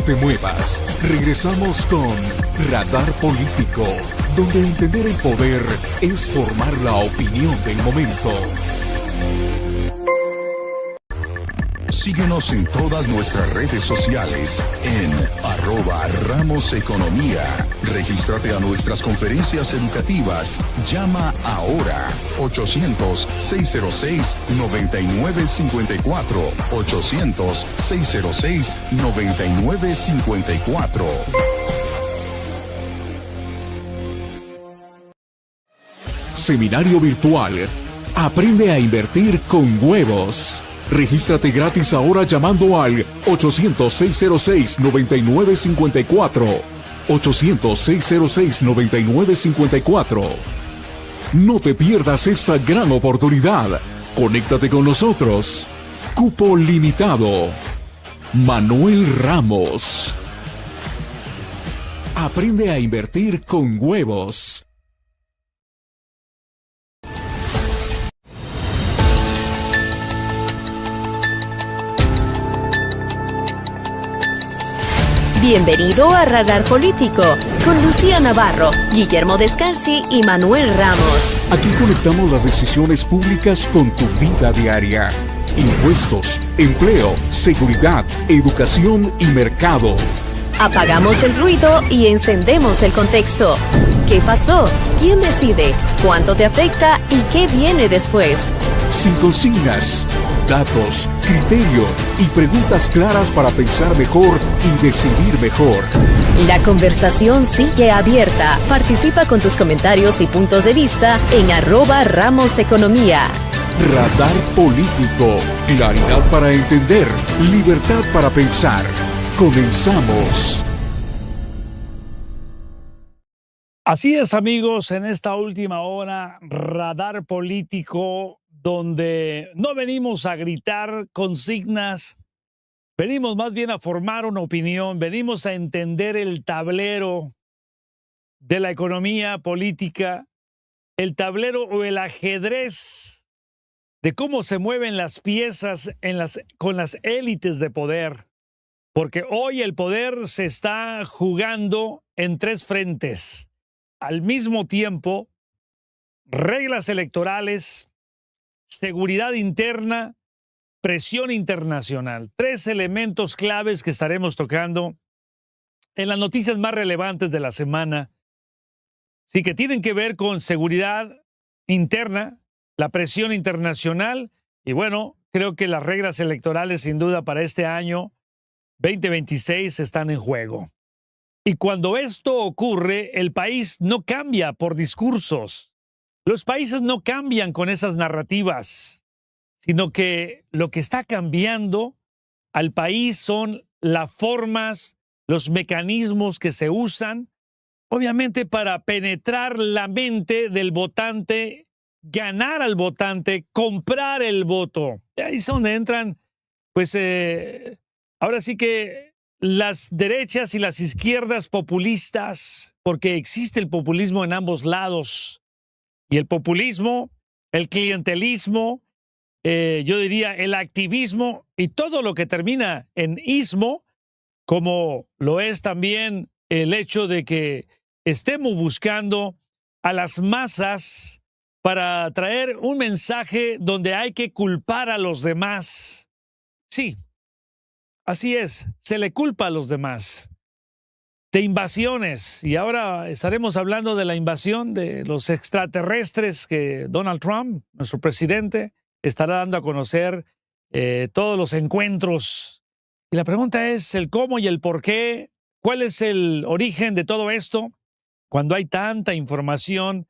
te muevas. Regresamos con Radar Político, donde entender el poder es formar la opinión del momento. Síguenos en todas nuestras redes sociales en @RamosEconomía. Regístrate a nuestras conferencias educativas. Llama ahora 800-606-9954. 800-606-9954. Seminario virtual. Aprende a invertir con huevos. Regístrate gratis ahora llamando al 800-606-9954. 800-606-9954. No te pierdas esta gran oportunidad. Conéctate con nosotros. Cupo limitado. Manuel Ramos. Aprende a invertir con huevos. Bienvenido a Radar Político, con Lucía Navarro, Guillermo Descalzi y Manuel Ramos. Aquí conectamos las decisiones públicas con tu vida diaria. Impuestos, empleo, seguridad, educación y mercado. Apagamos el ruido y encendemos el contexto. ¿Qué pasó? ¿Quién decide? ¿Cuánto te afecta? ¿Y qué viene después? Sin consignas, datos, criterio y preguntas claras para pensar mejor y decidir mejor. La conversación sigue abierta. Participa con tus comentarios y puntos de vista en @RamosEconomía. Radar Político. Claridad para entender. Libertad para pensar. Comenzamos. Así es, amigos, en esta última hora, Radar Político, donde no venimos a gritar consignas, venimos más bien a formar una opinión, venimos a entender el tablero de la economía política, el tablero o el ajedrez de cómo se mueven las piezas con las élites de poder. Porque hoy el poder se está jugando en tres frentes. Al mismo tiempo, reglas electorales, seguridad interna, presión internacional. Tres elementos claves que estaremos tocando en las noticias más relevantes de la semana. Sí, que tienen que ver con seguridad interna, la presión internacional y bueno, creo que las reglas electorales sin duda para este año 2026 están en juego. Y cuando esto ocurre, el país no cambia por discursos. Los países no cambian con esas narrativas, sino que lo que está cambiando al país son las formas, los mecanismos que se usan, obviamente para penetrar la mente del votante, ganar al votante, comprar el voto. Y ahí es donde entran, pues, ahora sí que las derechas y las izquierdas populistas, porque existe el populismo en ambos lados. Y el populismo, el clientelismo, yo diría el activismo y todo lo que termina en ismo, como lo es también el hecho de que estemos buscando a las masas para traer un mensaje donde hay que culpar a los demás. Sí. Así es, se le culpa a los demás de invasiones y ahora estaremos hablando de la invasión de los extraterrestres que Donald Trump, nuestro presidente, estará dando a conocer todos los encuentros. Y la pregunta es el cómo y el por qué, cuál es el origen de todo esto cuando hay tanta información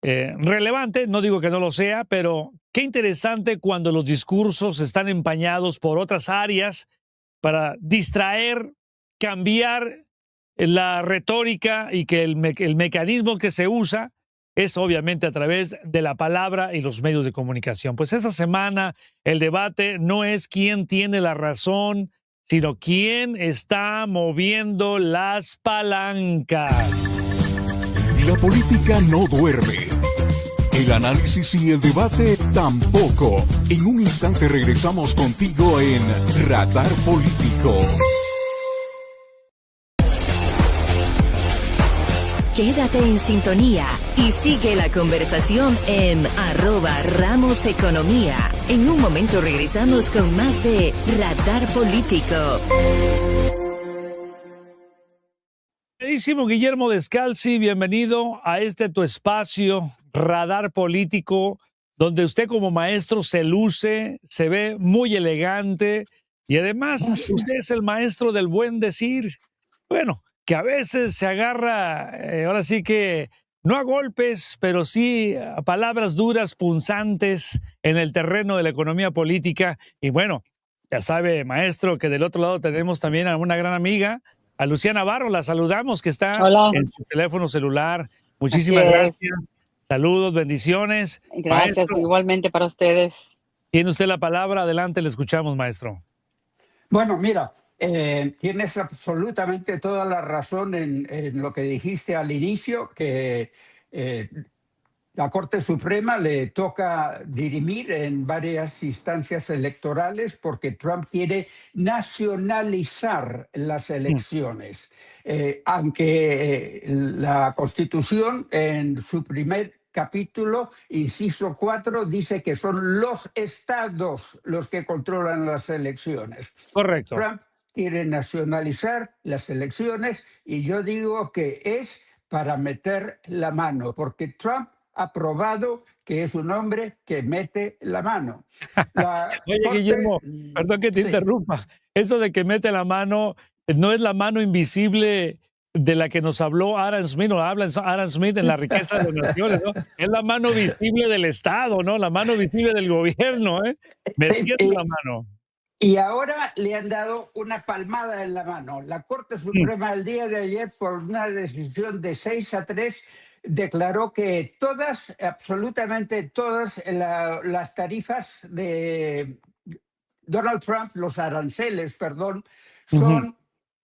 relevante, no digo que no lo sea, pero qué interesante cuando los discursos están empañados por otras áreas para distraer, cambiar la retórica y que el mecanismo que se usa es obviamente a través de la palabra y los medios de comunicación. Pues esta semana el debate no es quién tiene la razón, sino quién está moviendo las palancas. La política no duerme. El análisis y el debate tampoco. En un instante regresamos contigo en Radar Político. Quédate en sintonía y sigue la conversación en @RamosEconomía. En un momento regresamos con más de Radar Político. Queridísimo Guillermo Descalzi, bienvenido a tu espacio, Radar Político, donde usted como maestro se luce, se ve muy elegante y además usted es el maestro del buen decir. Bueno, que a veces se agarra, ahora sí que no a golpes, pero sí a palabras duras, punzantes en el terreno de la economía política. Y bueno, ya sabe, maestro, que del otro lado tenemos también a una gran amiga, a Lucía Navarro. La saludamos, que está Hola. en su teléfono celular. Muchísimas gracias. Saludos, bendiciones. Gracias, Maestro, igualmente para ustedes. tiene usted la palabra. Adelante, le escuchamos, maestro. Bueno, mira, tienes absolutamente toda la razón en lo que dijiste al inicio, que la Corte Suprema le toca dirimir en varias instancias electorales porque Trump quiere nacionalizar las elecciones, aunque la Constitución en su primer capítulo, inciso 4, dice que son los estados los que controlan las elecciones. Correcto. Trump quiere nacionalizar las elecciones y yo digo que es para meter la mano, porque Trump ha probado que es un hombre que mete la mano. Oye, Guillermo, perdón que te interrumpa. Eso de que mete la mano no es la mano invisible de la que nos habló Adam Smith, o habla Adam Smith en La riqueza de las naciones, ¿no? Es la mano visible del Estado, ¿no? La mano visible del gobierno, ¿eh? Metiendo la mano. Y ahora le han dado una palmada en la mano. La Corte Suprema el día de ayer, por una decisión de 6-3, declaró que todas, absolutamente todas las tarifas de Donald Trump, los aranceles, perdón, son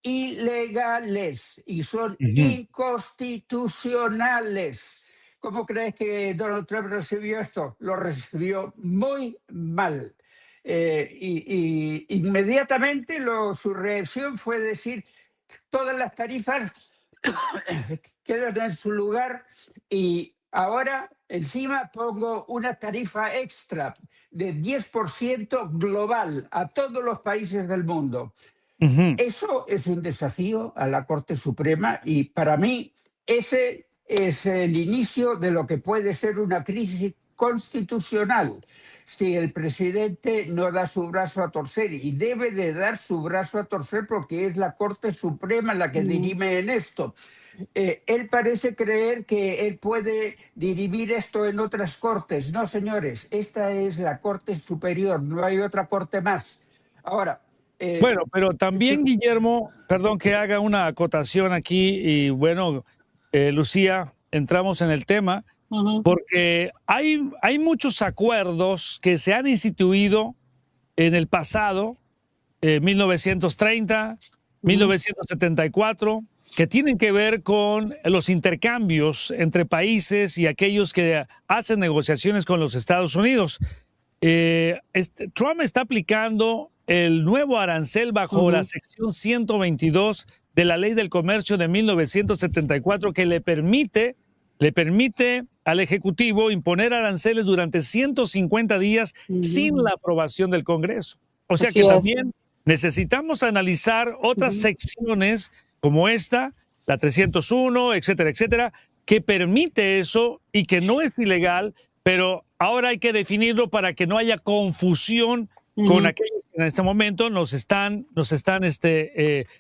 ilegales y son inconstitucionales. ¿Cómo crees que Donald Trump recibió esto? Lo recibió muy mal. Y inmediatamente su reacción fue decir todas las tarifas quedan en su lugar y ahora encima pongo una tarifa extra de 10% global a todos los países del mundo. Eso es un desafío a la Corte Suprema y para mí ese es el inicio de lo que puede ser una crisis constitucional si el presidente no da su brazo a torcer, y debe de dar su brazo a torcer porque es la Corte Suprema la que dirime en esto. Él parece creer que él puede dirimir esto en otras cortes. No, señores, esta es la Corte Superior, no hay otra corte más. Ahora, bueno, pero también, Guillermo, perdón que haga una acotación aquí y bueno, Lucía, entramos en el tema. Porque hay muchos acuerdos que se han instituido en el pasado, 1930, 1974, que tienen que ver con los intercambios entre países y aquellos que hacen negociaciones con los Estados Unidos. Trump está aplicando el nuevo arancel bajo la sección 122 de la Ley del Comercio de 1974 que le permite al Ejecutivo imponer aranceles durante 150 días sin la aprobación del Congreso. O sea que también necesitamos analizar otras secciones como esta, la 301, etcétera, etcétera, que permite eso y que no es ilegal, pero ahora hay que definirlo para que no haya confusión con aquellos que en este momento nos están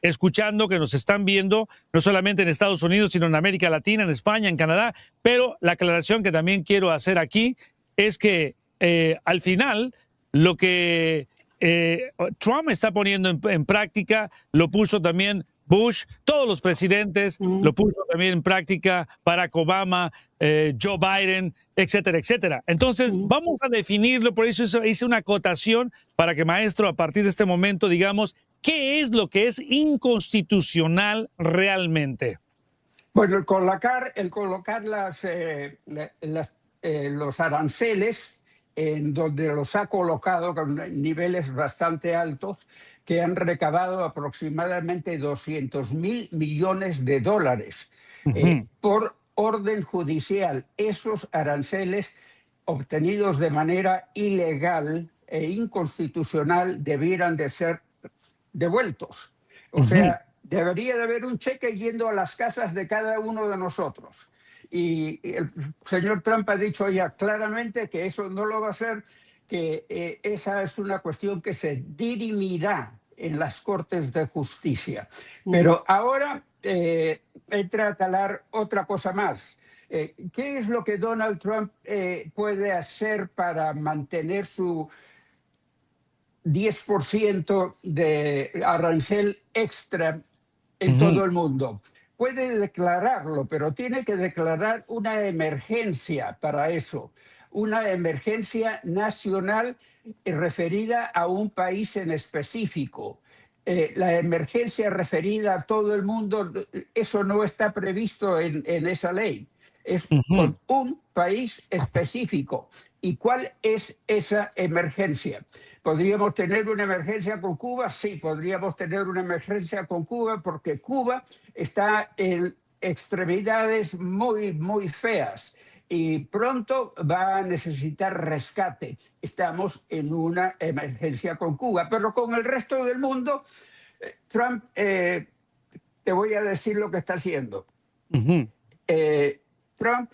escuchando, que nos están viendo, no solamente en Estados Unidos, sino en América Latina, en España, en Canadá. Pero la aclaración que también quiero hacer aquí es que al final lo que Trump está poniendo en práctica lo puso también Bush, todos los presidentes, lo puso también en práctica Barack Obama, Joe Biden, etcétera, etcétera. Entonces, vamos a definirlo, por eso hice una acotación para que, maestro, a partir de este momento, digamos, ¿qué es lo que es inconstitucional realmente? Bueno, el colocar los aranceles en donde los ha colocado con niveles bastante altos, que han recabado aproximadamente 200.000 millones de dólares. Ujú. por orden judicial. Esos aranceles obtenidos de manera ilegal e inconstitucional debieran de ser devueltos. O Ujú. sea, debería de haber un cheque yendo a las casas de cada uno de nosotros. Y el señor Trump ha dicho ya claramente que eso no lo va a hacer, que esa es una cuestión que se dirimirá en las Cortes de Justicia. Pero ahora entra a calar otra cosa más. ¿Qué es lo que Donald Trump puede hacer para mantener su 10% de arancel extra en Ujú. todo el mundo? Puede declararlo, pero tiene que declarar una emergencia para eso, una emergencia nacional referida a un país en específico. La emergencia referida a todo el mundo, eso no está previsto en esa ley. Es Ujú. con un país específico. ¿Y cuál es esa emergencia? ¿Podríamos tener una emergencia con Cuba? Sí, podríamos tener una emergencia con Cuba porque Cuba está en extremidades muy, muy feas y pronto va a necesitar rescate. Estamos en una emergencia con Cuba, pero con el resto del mundo, Trump, te voy a decir lo que está haciendo. Ujú. Trump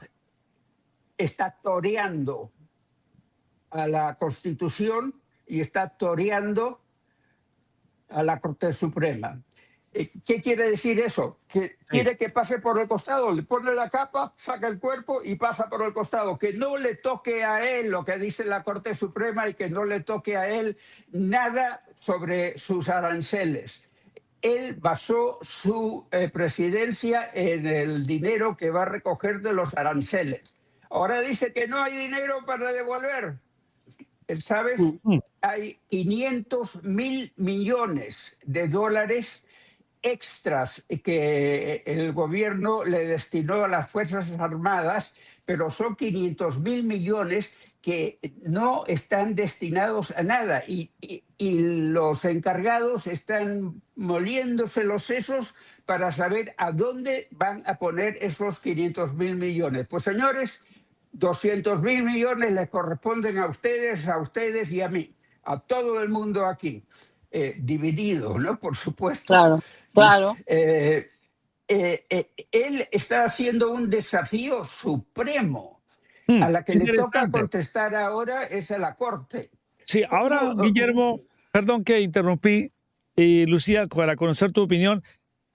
está toreando a la Constitución y está toreando a la Corte Suprema. ¿Qué quiere decir eso? Que Sí. quiere que pase por el costado, le pone la capa, saca el cuerpo y pasa por el costado. Que no le toque a él lo que dice la Corte Suprema y que no le toque a él nada sobre sus aranceles. Él basó su presidencia en el dinero que va a recoger de los aranceles. Ahora dice que no hay dinero para devolver. ¿Sabes? Ujú. Hay 500.000 millones de dólares extras que el gobierno le destinó a las Fuerzas Armadas, pero son 500.000 millones que no están destinados a nada y los encargados están moliéndose los sesos para saber a dónde van a poner esos 500.000 millones. Pues señores, 200.000 millones les corresponden a ustedes y a mí, a todo el mundo aquí, dividido, ¿no? Por supuesto. Claro, claro. Él está haciendo un desafío supremo. A la que le toca Interesante. contestar ahora es a la Corte. Sí, ahora, Guillermo, perdón que interrumpí, y Lucía, para conocer tu opinión,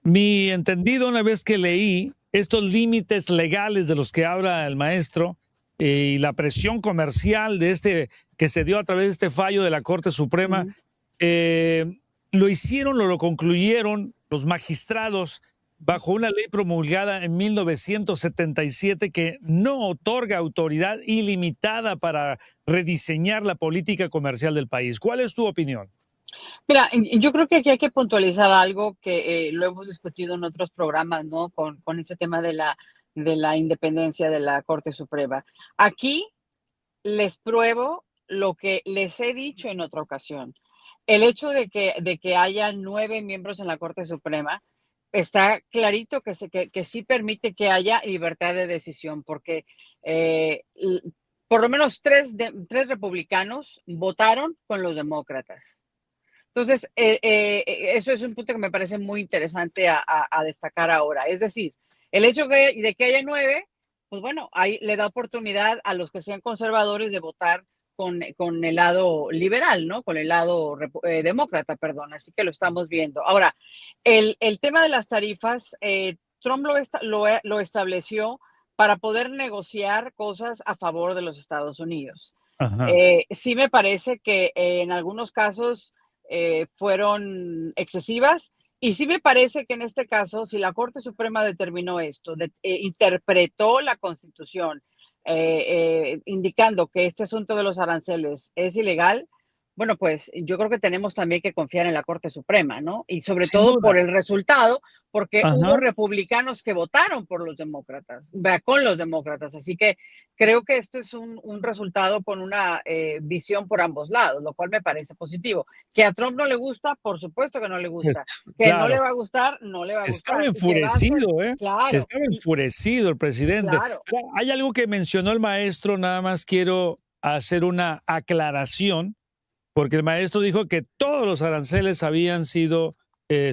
mi entendido una vez que leí estos límites legales de los que habla el maestro y la presión comercial de que se dio a través de este fallo de la Corte Suprema, lo hicieron, lo concluyeron los magistrados bajo una ley promulgada en 1977 que no otorga autoridad ilimitada para rediseñar la política comercial del país. ¿Cuál es tu opinión? Mira, yo creo que aquí hay que puntualizar algo que lo hemos discutido en otros programas, ¿no? Con ese tema de la independencia de la Corte Suprema. Aquí les pruebo lo que les he dicho en otra ocasión. El hecho de que haya 9 miembros en la Corte Suprema está clarito que sí permite que haya libertad de decisión, porque por lo menos tres republicanos votaron con los demócratas. Entonces, eso es un punto que me parece muy interesante a destacar ahora. Es decir, el hecho de que haya 9, pues bueno, ahí le da oportunidad a los que sean conservadores de votar con el lado liberal, ¿no? Con el lado demócrata, perdón. Así que lo estamos viendo. Ahora, el tema de las tarifas, Trump lo estableció para poder negociar cosas a favor de los Estados Unidos. Ajá. Sí me parece que en algunos casos fueron excesivas. Y sí me parece que en este caso, si la Corte Suprema determinó esto, interpretó la Constitución indicando que este asunto de los aranceles es ilegal, Bueno, pues yo creo que tenemos también que confiar en la Corte Suprema, ¿no? Y sobre Sin todo duda. por el resultado, porque Ajá. hubo republicanos que votaron por los demócratas, vea, con los demócratas. Así que creo que esto es un resultado con una visión por ambos lados, lo cual me parece positivo. Que a Trump no le gusta, por supuesto que no le Pues, gusta. Que no claro. le va a gustar, no le va a Estaba gustar. Y que va a ser, enfurecido, ¿eh? claro, Estaba enfurecido el presidente. claro. Ahora, hay algo que mencionó el maestro, nada más quiero hacer una aclaración, porque el maestro dijo que todos los aranceles habían sido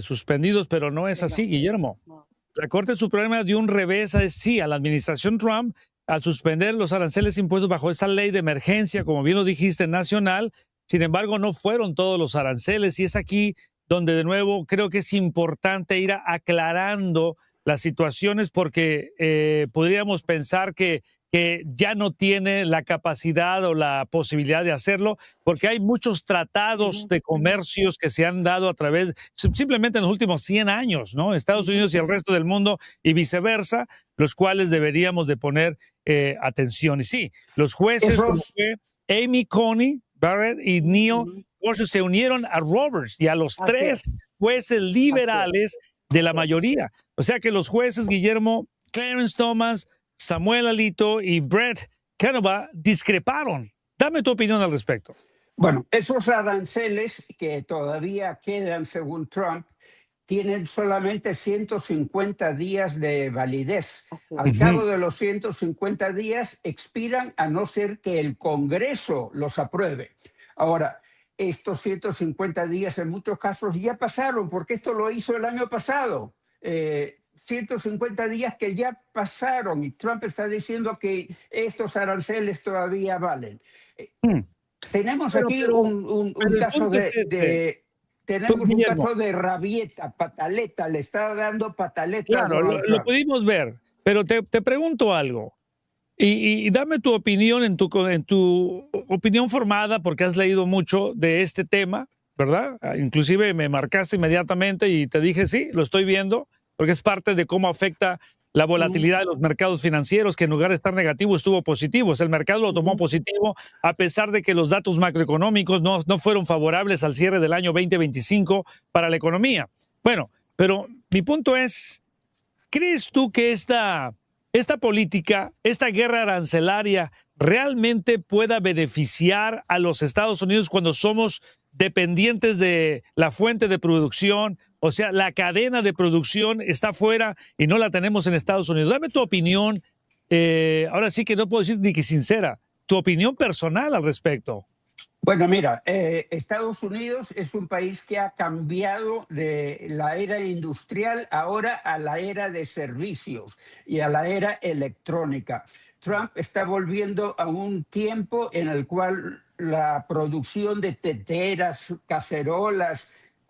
suspendidos, pero no es Que así, no, Guillermo. no. La Corte Suprema dio un revés a la administración Trump al suspender los aranceles impuestos bajo esa ley de emergencia, como bien lo dijiste, nacional. Sin embargo, no fueron todos los aranceles y es aquí donde de nuevo creo que es importante ir aclarando las situaciones porque podríamos pensar que ya no tiene la capacidad o la posibilidad de hacerlo, porque hay muchos tratados Ujú, de ujú, comercios que se han dado a través, simplemente en los últimos 100 años, ¿no? Estados ujú, Unidos y el ujú. resto del mundo y viceversa, los cuales deberíamos de poner atención. Y sí, los jueces como Esos, fue Amy Coney Barrett y Ujú, Neil ujú. Gorsuch se unieron a Roberts y a los Así tres es, jueces así es, liberales de la así es. mayoría. O sea que los jueces, Guillermo, Clarence Thomas, Samuel Alito y Brett Kavanaugh discreparon. Dame tu opinión al respecto. bueno, esos aranceles que todavía quedan según Trump tienen solamente 150 días de validez. Así Al es. Ujú. cabo de los 150 días expiran a no ser que el Congreso los apruebe. Ahora, estos 150 días en muchos casos ya pasaron, porque esto lo hizo el año pasado. 150 días que ya pasaron y Trump está diciendo que estos aranceles todavía valen. Eh, Mm. tenemos Bueno, aquí un pero el caso punto es este, tenemos un Guillermo. caso de rabieta, pataleta, le está dando pataleta a Claro, Donald lo Trump. pudimos ver, pero te pregunto algo. Y dame tu opinión en tu opinión formada, porque has leído mucho de este tema, ¿verdad? Inclusive me marcaste inmediatamente y te dije, sí, lo estoy viendo, porque es parte de cómo afecta la Ujú, volatilidad de los mercados financieros, que en lugar de estar negativo estuvo positivo. O sea, el mercado lo tomó ujú. positivo, a pesar de que los datos macroeconómicos no fueron favorables al cierre del año 2025 para la economía. Bueno, pero mi punto es, ¿crees tú que esta política, esta guerra arancelaria, realmente pueda beneficiar a los Estados Unidos cuando somos dependientes de la fuente de producción? O sea, la cadena de producción está fuera y no la tenemos en Estados Unidos. Dame tu opinión. Ahora sí que no puedo decir ni que sincera, tu opinión personal al respecto. Bueno, mira, Estados Unidos es un país que ha cambiado de la era industrial ahora a la era de servicios y a la era electrónica. Trump está volviendo a un tiempo en el cual la producción de teteras, cacerolas,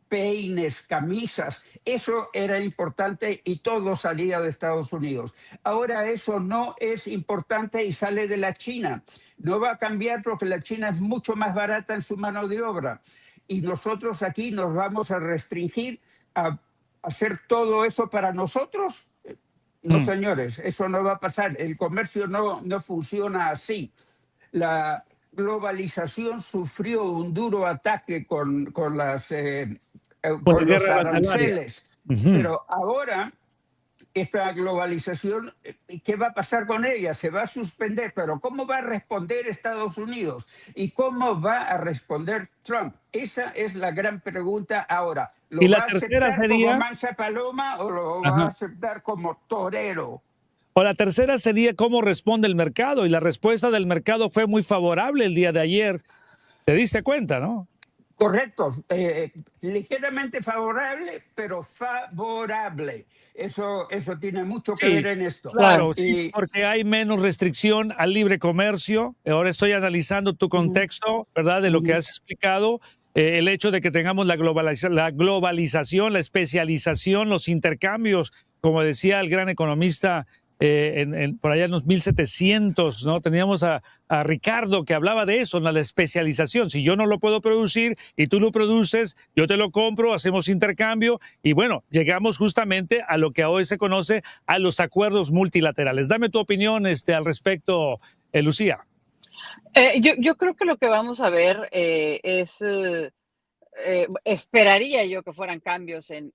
peines, camisas, eso era importante y todo salía de Estados Unidos. Ahora eso no es importante y sale de la China. No va a cambiar porque la China es mucho más barata en su mano de obra. Y nosotros aquí nos vamos a restringir a hacer todo eso para nosotros. No, Mm. señores, eso no va a pasar. El comercio no funciona así. La globalización sufrió un duro ataque Con la con los guerra arancelaria. aranceles, Ujú. pero ahora esta globalización, ¿qué va a pasar con ella? Se va a suspender, pero ¿cómo va a responder Estados Unidos? ¿Y cómo va a responder Trump? Esa es la gran pregunta ahora. Y ¿Lo la va a tercera aceptar como sería, mansa paloma o lo va a ajá. aceptar como torero? O la tercera sería cómo responde el mercado. Y la respuesta del mercado fue muy favorable el día de ayer. ¿Te diste cuenta, no? Correcto, ligeramente favorable, pero favorable. Eso tiene mucho que ver Sí, en esto. Claro. claro, sí, Y porque hay menos restricción al libre comercio. Ahora estoy analizando tu Ujú, contexto, ¿verdad? De lo que ujú. has explicado. El hecho de que tengamos la globalización, la especialización, los intercambios, como decía el gran economista por allá en los 1700, ¿no? Teníamos a Ricardo que hablaba de eso, ¿no? La especialización. Si yo no lo puedo producir y tú lo produces, yo te lo compro, hacemos intercambio y bueno, llegamos justamente a lo que hoy se conoce a los acuerdos multilaterales. Dame tu opinión al respecto, Lucía. Yo creo que lo que vamos a ver esperaría yo que fueran cambios en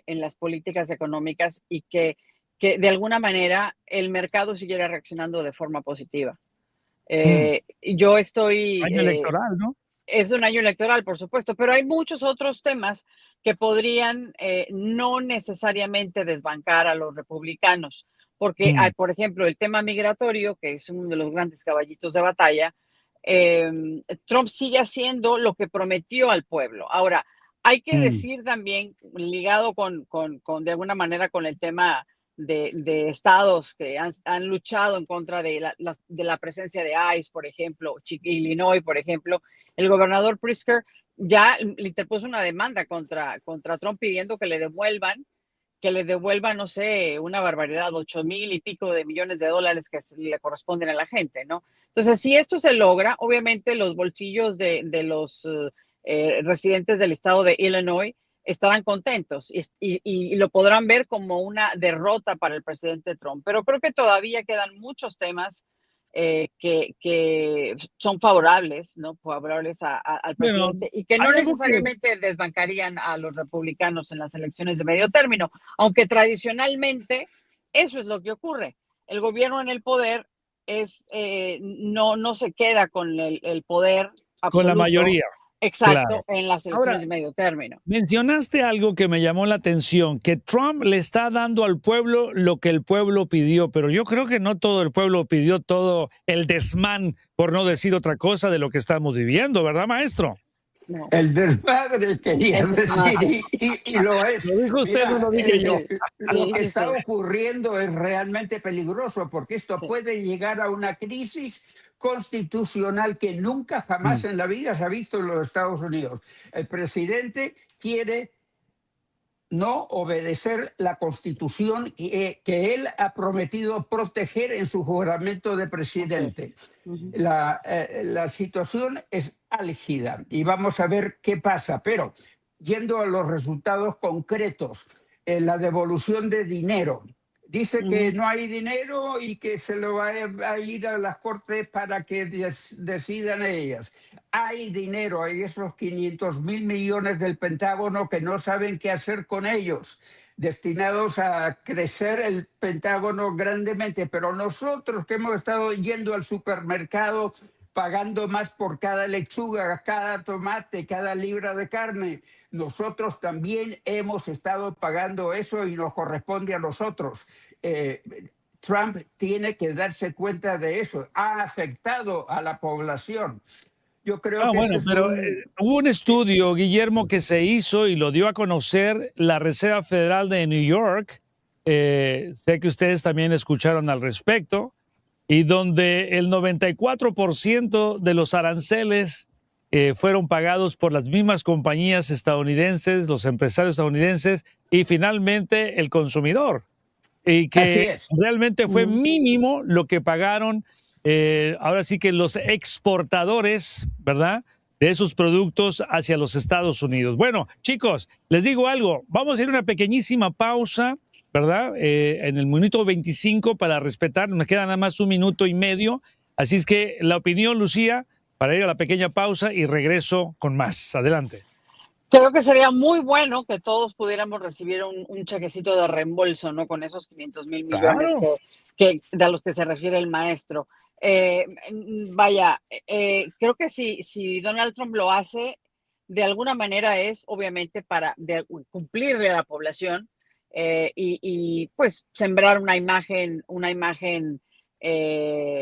las políticas económicas y que de alguna manera el mercado siguiera reaccionando de forma positiva. Mm, Yo estoy, Año electoral, ¿no? es un año electoral, por supuesto, pero hay muchos otros temas que podrían no necesariamente desbancar a los republicanos, porque hay, Mm, por ejemplo, el tema migratorio, que es uno de los grandes caballitos de batalla. Trump sigue haciendo lo que prometió al pueblo. Ahora, hay que mm. decir también, ligado de alguna manera con el tema de estados que han luchado en contra de la presencia de ICE, por ejemplo, Illinois, por ejemplo, el gobernador Pritzker ya le interpuso una demanda contra Trump pidiendo que le devuelvan, no sé, una barbaridad, 8,000 y pico de millones de dólares que le corresponden a la gente, ¿no? Entonces, si esto se logra, obviamente los bolsillos de los residentes del estado de Illinois estarán contentos y lo podrán ver como una derrota para el presidente Trump. Pero creo que todavía quedan muchos temas que son favorables, ¿no? Favorables al Bueno, presidente y que no hay algo que, necesariamente desbancarían a los republicanos en las elecciones de medio término, aunque tradicionalmente eso es lo que ocurre. El gobierno en el poder no se queda con el poder con la absoluto mayoría, claro. exacto en las elecciones Ahora, de medio término. mencionaste algo que me llamó la atención, que Trump le está dando al pueblo lo que el pueblo pidió, pero yo creo que no todo el pueblo pidió todo el desmán, por no decir otra cosa, de lo que estamos viviendo, ¿verdad, maestro? No, El desmadre, querías el decir, desmadre. y lo es. Lo dijo usted, no Mira, lo dije Sí, yo. sí, lo sí, que sí, sí, está ocurriendo es realmente peligroso porque esto sí. puede llegar a una crisis constitucional que nunca Mm. jamás en la vida se ha visto en los Estados Unidos. El presidente quiere no obedecer la Constitución que él ha prometido proteger en su juramento de Así es. presidente. Ujú. La situación es álgida y vamos a ver qué pasa, pero yendo a los resultados concretos, la devolución de dinero. Dice que Ujú. no hay dinero y que se lo va a ir a las cortes para que decidan ellas. Hay dinero, hay esos 500,000 millones del Pentágono que no saben qué hacer con ellos, destinados a crecer el Pentágono grandemente. Pero nosotros que hemos estado yendo al supermercado pagando más por cada lechuga, cada tomate, cada libra de carne, nosotros también hemos estado pagando eso y nos corresponde a nosotros. Eh, Trump tiene que darse cuenta de eso. Ha afectado a la población. Yo creo Ah, que bueno, este es pero hubo un estudio, Guillermo, que se hizo y lo dio a conocer la Reserva Federal de New York. Sé que ustedes también escucharon al respecto, y donde el 94% de los aranceles fueron pagados por las mismas compañías estadounidenses, los empresarios estadounidenses y finalmente el consumidor. Y así que es. realmente fue mínimo lo que pagaron, ahora sí que los exportadores, ¿verdad? De esos productos hacia los Estados Unidos. Bueno, chicos, les digo algo, vamos a ir a una pequeñísima pausa, ¿verdad? En el minuto 25 para respetar, nos queda nada más 1 minuto y medio. Así es que la opinión, Lucía, para ir a la pequeña pausa y regreso con más. Adelante. Creo que sería muy bueno que todos pudiéramos recibir un chequecito de reembolso, ¿no? Con esos 500,000 millones Claro. de a los que se refiere el maestro. Vaya, creo que si Donald Trump lo hace, de alguna manera es obviamente para cumplirle a la población y pues sembrar una imagen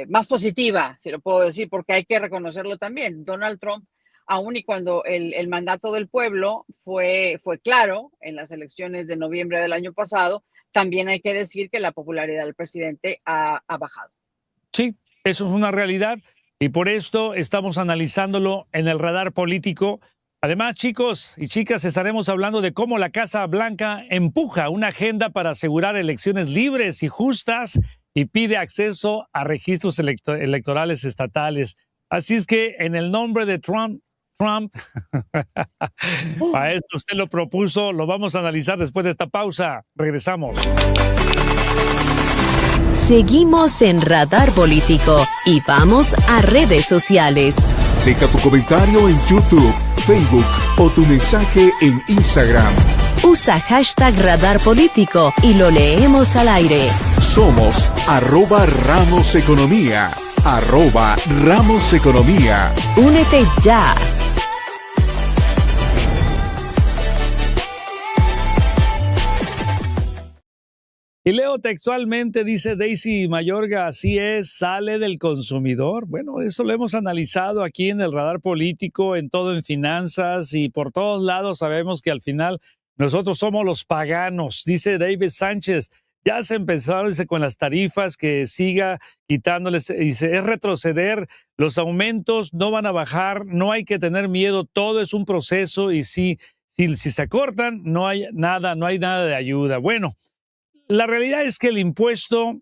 más positiva, si lo puedo decir, porque hay que reconocerlo también. Donald Trump, aun y cuando el mandato del pueblo fue claro en las elecciones de noviembre del año pasado, también hay que decir que la popularidad del presidente ha bajado. Sí, eso es una realidad y por esto estamos analizándolo en el radar político. Además, chicos y chicas, estaremos hablando de cómo la Casa Blanca empuja una agenda para asegurar elecciones libres y justas y pide acceso a registros electorales estatales. Así es que en el nombre de Trump, a esto usted lo propuso, lo vamos a analizar después de esta pausa. Regresamos. Seguimos en Radar Político y vamos a redes sociales. Deja tu comentario en YouTube, Facebook o tu mensaje en Instagram. Usa hashtag Radar Político y lo leemos al aire. Somos @RamosEconomía. @RamosEconomía. Únete ya. Y leo textualmente, dice Daisy Mayorga, así es, sale del consumidor. Bueno, eso lo hemos analizado aquí en el Radar Político, en todo en finanzas y por todos lados sabemos que al final nosotros somos los paganos. Dice David Sánchez, ya se empezaron dice, con las tarifas, que siga quitándoles, dice, es retroceder, los aumentos no van a bajar, no hay que tener miedo, todo es un proceso y si se acortan, no hay nada de ayuda. Bueno, la realidad es que el impuesto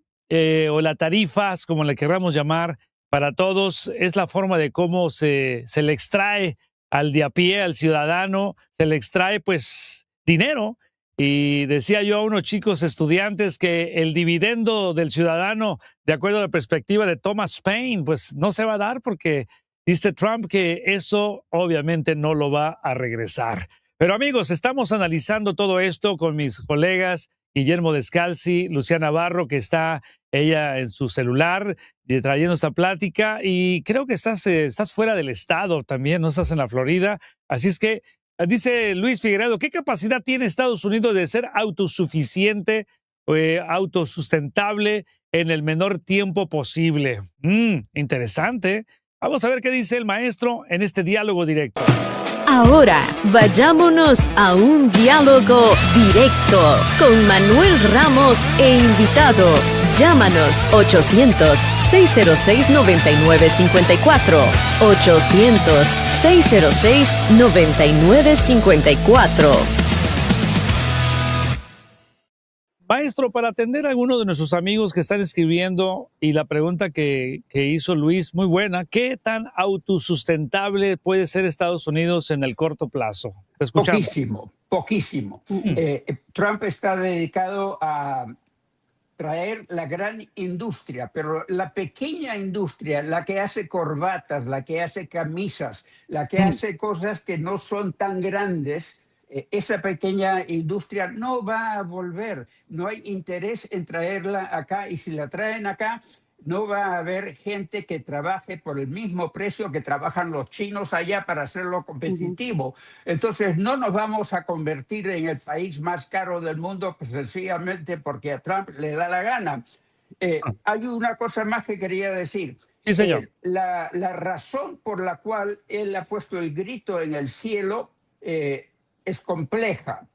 o la tarifa, como le queramos llamar, para todos es la forma de cómo se le extrae al de a pie, al ciudadano, se le extrae pues dinero. Y decía yo a unos chicos estudiantes que el dividendo del ciudadano, de acuerdo a la perspectiva de Thomas Paine, pues no se va a dar porque dice Trump que eso obviamente no lo va a regresar. Pero amigos, estamos analizando todo esto con mis colegas Guillermo Descalzi, Luciana Barro, que está ella en su celular trayendo esta plática y creo que estás fuera del estado también, no estás en la Florida. Así es que dice Luis Figueredo, ¿qué capacidad tiene Estados Unidos de ser autosuficiente, autosustentable en el menor tiempo posible? Interesante. Vamos a ver qué dice el maestro en este diálogo directo. Ahora, vayámonos a un diálogo directo con Manuel Ramos e invitado. Llámanos 800-606-9954. 800-606-9954. Maestro, para atender a algunos de nuestros amigos que están escribiendo y la pregunta que hizo Luis, muy buena, ¿qué tan autosustentable puede ser Estados Unidos en el corto plazo? Escuchamos. Poquísimo. Trump está dedicado a traer la gran industria, pero la pequeña industria, la que hace corbatas, la que hace camisas, la que hace cosas que no son tan grandes, esa pequeña industria no va a volver. No hay interés en traerla acá y si la traen acá, no va a haber gente que trabaje por el mismo precio que trabajan los chinos allá para hacerlo competitivo. Entonces no nos vamos a convertir en el país más caro del mundo pues, sencillamente porque a Trump le da la gana. Hay una cosa más que quería decir. Sí, señor. La razón por la cual él ha puesto el grito en el cielo es compleja.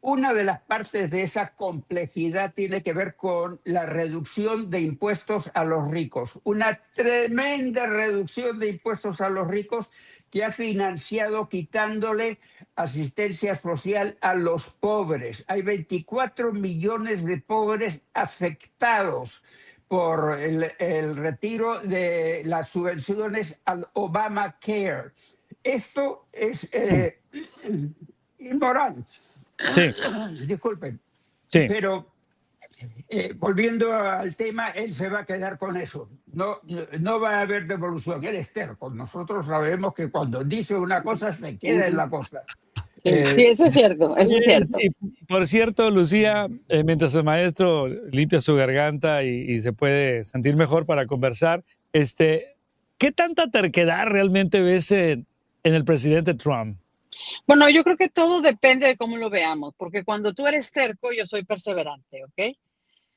Una de las partes de esa complejidad tiene que ver con la reducción de impuestos a los ricos. Una tremenda reducción de impuestos a los ricos que ha financiado quitándole asistencia social a los pobres. Hay 24 millones de pobres afectados por el retiro de las subvenciones al Obamacare. Esto es inmoral. Sí. Disculpen. Sí. Pero volviendo al tema, él se va a quedar con eso. No va a haber devolución. Él es terco. Nosotros sabemos que cuando dice una cosa se queda en la cosa. Sí, eso es cierto, eso es cierto. Y por cierto, Lucía, mientras el maestro limpia su garganta y se puede sentir mejor para conversar, ¿qué tanta terquedad realmente ves en el presidente Trump? Bueno, yo creo que todo depende de cómo lo veamos, porque cuando tú eres terco, yo soy perseverante, ¿ok?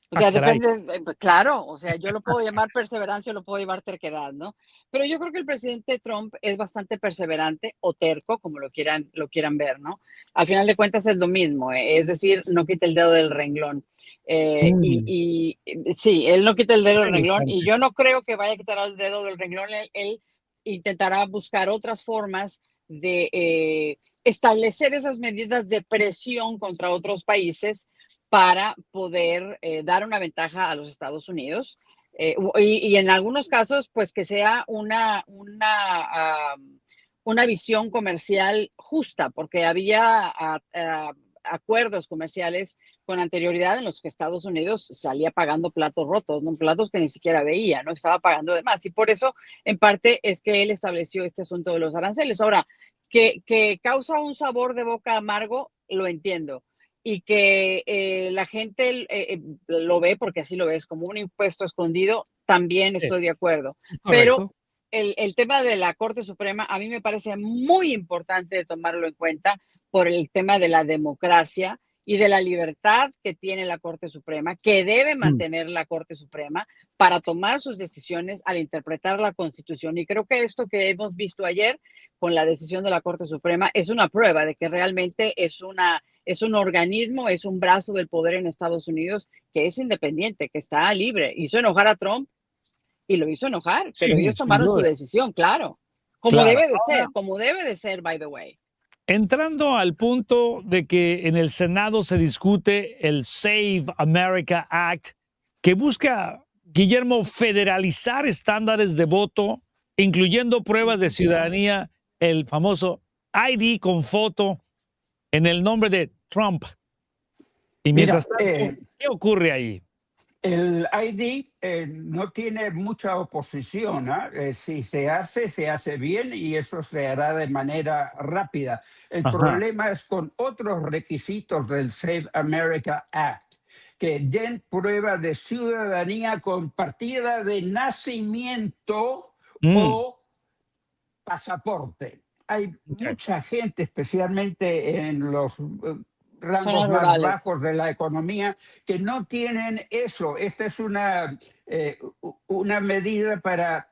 O sea, depende, claro, o sea, yo lo puedo llamar perseverancia o lo puedo llamar terquedad, ¿no? Pero yo creo que el presidente Trump es bastante perseverante o terco, como lo quieran ver, ¿no? Al final de cuentas es lo mismo, es decir, no quita el dedo del renglón. Y sí, él no quita el dedo del renglón y yo no creo que vaya a quitar el dedo del renglón, él intentará buscar otras formas de establecer esas medidas de presión contra otros países para poder dar una ventaja a los Estados Unidos y en algunos casos pues que sea una visión comercial justa porque había acuerdos comerciales con anterioridad en los que Estados Unidos salía pagando platos rotos, ¿no? Platos que ni siquiera veía, ¿no? Estaba pagando de más. Y por eso, en parte, es que él estableció este asunto de los aranceles. Ahora, que causa un sabor de boca amargo, lo entiendo. Y que la gente lo ve, porque así lo ves, como un impuesto escondido, también estoy de acuerdo. Pero Correcto. el tema de la Corte Suprema a mí me parece muy importante de tomarlo en cuenta por el tema de la democracia y de la libertad que tiene la Corte Suprema, que debe mantener la Corte Suprema para tomar sus decisiones al interpretar la Constitución. Y creo que esto que hemos visto ayer con la decisión de la Corte Suprema es una prueba de que realmente es un organismo, es un brazo del poder en Estados Unidos que es independiente, que está libre. Hizo enojar a Trump y lo hizo enojar, pero Sí, ellos sin tomaron su duda. decisión, claro, Claro. como debe de ser, by the way. Entrando al punto de que en el Senado se discute el Save America Act, que busca, Guillermo, federalizar estándares de voto, incluyendo pruebas de ciudadanía, el famoso ID con foto en el nombre de Trump. Y Mira, mientras tanto, ¿qué ocurre ahí? el ID no tiene mucha oposición, ¿ah? Si se hace bien y eso se hará de manera rápida. El Ajá. problema es con otros requisitos del Save America Act, que den prueba de ciudadanía con partida de nacimiento o pasaporte. Hay mucha gente, especialmente en los rangos Zonas más rurales. bajos de la economía, que no tienen eso. Esta es una medida para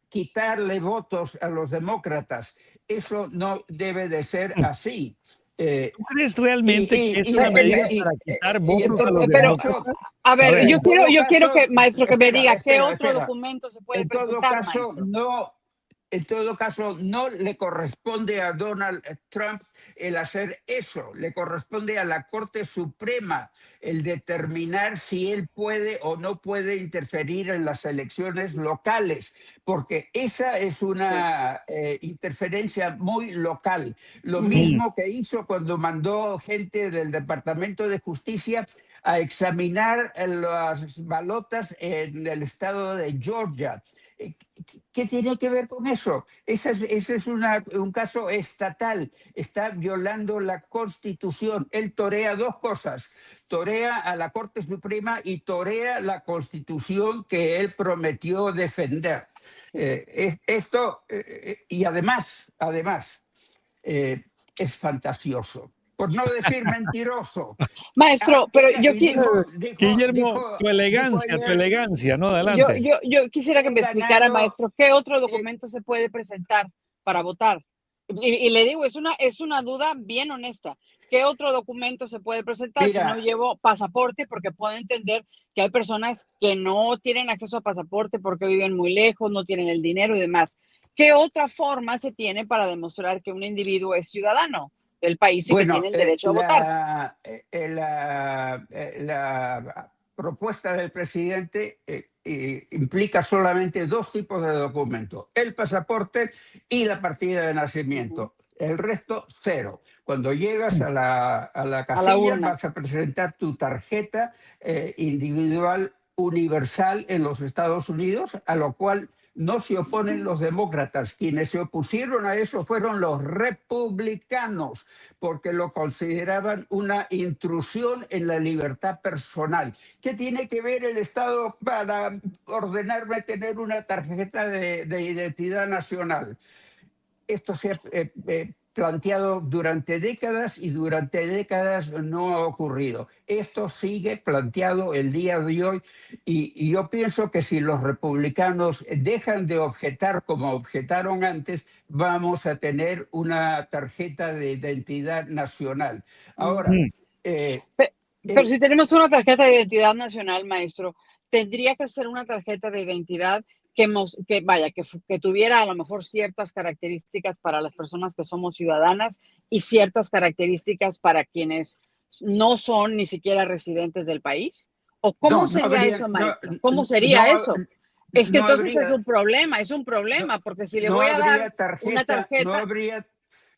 quitarle votos a los demócratas. Eso no debe de ser así. ¿Tú crees realmente que es una medida para quitar votos a los Pero, demócratas? a ver, ver, yo en todo quiero caso, que, maestro, que me espera, diga qué espera, otro espera. documento se puede En todo presentar, caso, maestro. en todo caso, no le corresponde a Donald Trump el hacer eso. Le corresponde a la Corte Suprema el determinar si él puede o no puede interferir en las elecciones locales, porque esa es una interferencia muy local. Lo mismo que hizo cuando mandó gente del Departamento de Justicia a examinar las balotas en el estado de Georgia. ¿Qué tiene que ver con eso? Ese es un caso estatal. Está violando la Constitución. Él torea dos cosas. Torea a la Corte Suprema y torea la Constitución que él prometió defender. Y además, es fantasioso. Por no decir mentiroso. Maestro, pero yo quiero... Guillermo, tu elegancia, ¿no? Adelante. Yo quisiera que me explicara, ganado, maestro, qué otro documento se puede presentar para votar. Y le digo, es una duda bien honesta. ¿Qué otro documento se puede presentar? Mira, si no llevo pasaporte? Porque puedo entender que hay personas que no tienen acceso a pasaporte porque viven muy lejos, no tienen el dinero y demás. ¿Qué otra forma se tiene para demostrar que un individuo es ciudadano del país y que tiene el derecho a votar? La propuesta del presidente implica solamente dos tipos de documentos: el pasaporte y la partida de nacimiento. El resto, cero. Cuando llegas a la casilla, vas a presentar tu tarjeta individual universal en los Estados Unidos, a lo cual no se oponen los demócratas. Quienes se opusieron a eso fueron los republicanos, porque lo consideraban una intrusión en la libertad personal. ¿Qué tiene que ver el Estado para ordenarme tener una tarjeta de identidad nacional? Esto se ha planteado durante décadas y durante décadas no ha ocurrido. Esto sigue planteado el día de hoy y yo pienso que si los republicanos dejan de objetar como objetaron antes, vamos a tener una tarjeta de identidad nacional. Ahora... Pero si tenemos una tarjeta de identidad nacional, maestro, tendría que ser una tarjeta de identidad que tuviera a lo mejor ciertas características para las personas que somos ciudadanas y ciertas características para quienes no son ni siquiera residentes del país. ¿O cómo sería eso, maestro? ¿Cómo sería eso? Es que entonces es un problema, porque si le voy a dar una tarjeta...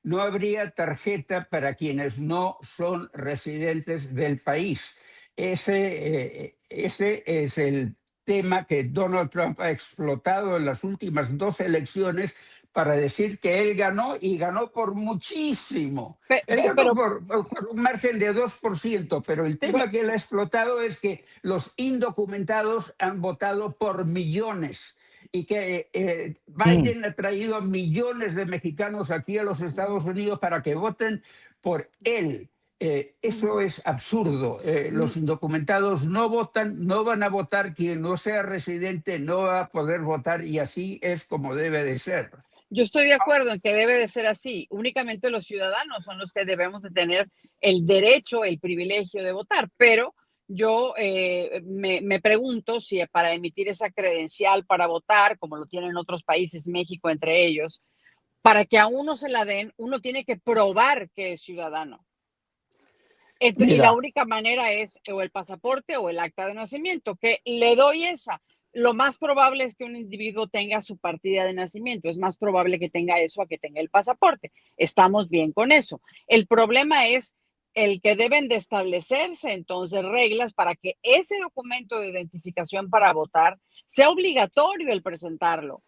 no habría tarjeta para quienes no son residentes del país. Ese es el tema que Donald Trump ha explotado en las últimas 2 elecciones para decir que él ganó, y ganó por muchísimo. Él ganó por un margen de 2%, pero el tema que él ha explotado es que los indocumentados han votado por millones y que Biden ha traído a millones de mexicanos aquí a los Estados Unidos para que voten por él. Eso es absurdo. Los indocumentados no votan, no van a votar. Quien no sea residente no va a poder votar, y así es como debe de ser. Yo estoy de acuerdo en que debe de ser así. Únicamente los ciudadanos son los que debemos de tener el derecho, el privilegio de votar, pero yo me pregunto si para emitir esa credencial para votar, como lo tienen otros países, México entre ellos, para que a uno se la den, uno tiene que probar que es ciudadano. Y la única manera es o el pasaporte o el acta de nacimiento, que le doy esa. Lo más probable es que un individuo tenga su partida de nacimiento. Es más probable que tenga eso a que tenga el pasaporte. Estamos bien con eso. El problema es el que deben de establecerse entonces reglas para que ese documento de identificación para votar sea obligatorio el presentarlo.